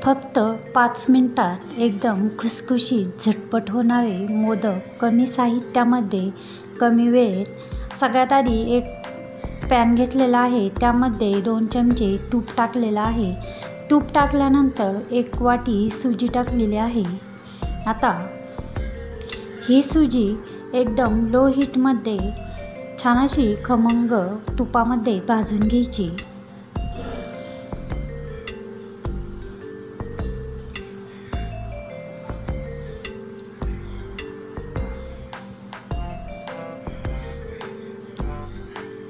फक्त 5 मिनिटात एकदम खुसखुशीत झटपट होणारे मोदक कमी साहित्यामध्ये कमी वेळेत। सगळ्यात आधी एक पॅन घेतलेला आहे, त्यामध्ये 2 चमचे तूप टाकलेलं आहे। तूप टाकल्यानंतर 1 वाटी सुजी टाकलेली आहे। आता ही सुजी एकदम लो हीटमध्ये छान अशी खमंग तुपामध्ये भाजून घ्यायची।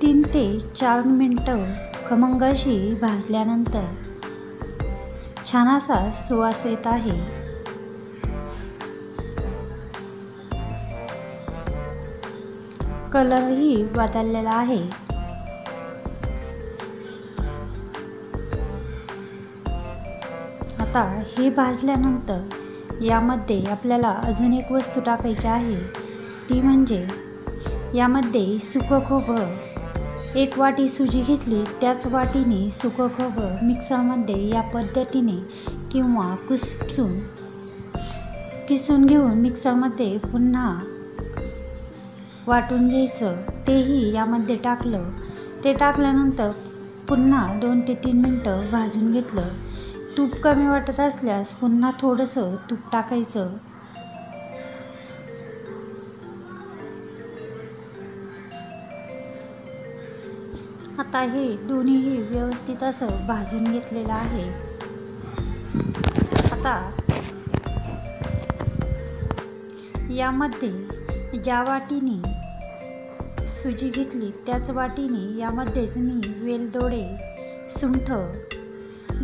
तीन ते 4 मिनिटं खमंग अशी भाजल्यानंतर छान असा सुवास येत आहे। कलरही बदललेला आहे। आता हे भाजल्यानंतर यामध्ये आपल्याला अजून एक वस्तू टाकायची आहे, ती म्हणजे यामध्ये सुकं खोबरं। 1 वाटी सुजी घेतली, त्याच वाटीने सुकं खोबरं मिक्सरमध्ये या पद्धतीने किंवा किसून घेऊन मिक्सरमध्ये पुन्हा वाटून घ्यायचं। तेही यामध्ये टाकलं। ते टाकल्यानंतर पुन्हा 2 ते 3 मिनिटं भाजून घेतलं। तूप कमी वाटत असल्यास पुन्हा थोडंसं तूप टाकायचं। आता हे दोन्हीही व्यवस्थित असं भाजून घेतलेलं आहे। आता यामध्ये ज्या वाटीने सुजी घेतली, त्याच वाटीने यामध्येच मी वेलदोडे, सुंठ,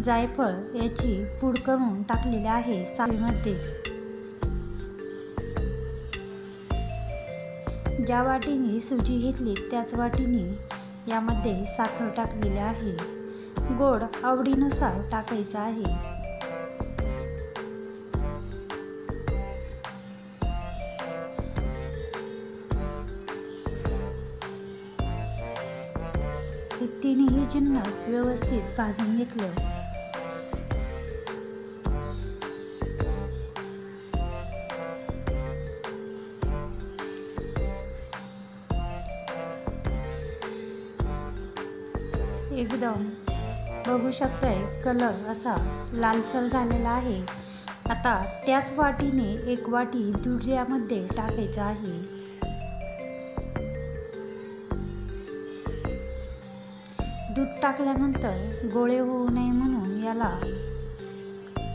जायफळ याची पूड करून टाकलेली आहे साखरेमध्ये। ज्या वाटीने सुजी घेतली, त्याच वाटीने यामध्ये साखर टाकलेली आहे। गोड आवडीनुसार टाकायचा आहे। हे तिन्ही जिन्नस व्यवस्थित भाजून घेतलं। एकदम बघू शकताय कलर असा लालसर झालेला आहे। आता त्याच वाटीने 1 वाटी दूध यामध्ये टाकायचं आहे। दूध टाकल्यानंतर गोळे होऊ नये म्हणून याला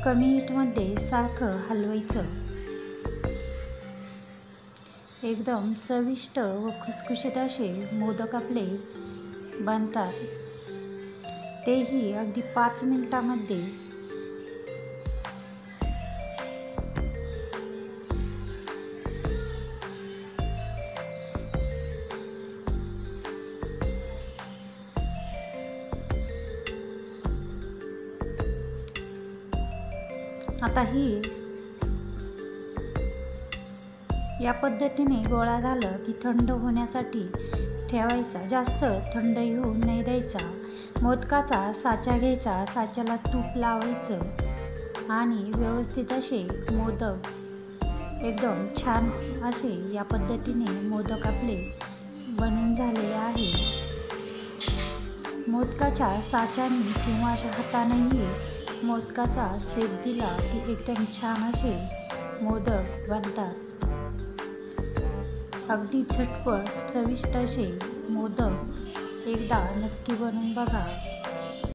कमी हीटमध्ये सारखं हलवायचं। एकदम चविष्ट व खुसखुशीत असे मोदक आपले बनतात, तेही अगदी 5 मिनिटामध्ये। आता ही या पद्धतीने गोळा झालं की थंड होण्यासाठी ठेवायचा। जास्त थंडही होऊ नाही द्यायचा। मोदकाचा साचा घ्यायचा, साच्याला तूप लावायचं आणि व्यवस्थित असे मोदक एकदम छान असे या पद्धतीने मोदक आपले बनून झालेले आहे। मोदकाच्या साच्याने किंवा अशा हातानेही मोदकाचा शेप दिला की एकदम छान असे मोदक बनतात। अगदी झटपट चविष्ट असे मोदक एकदा नक्की बनवून बघा।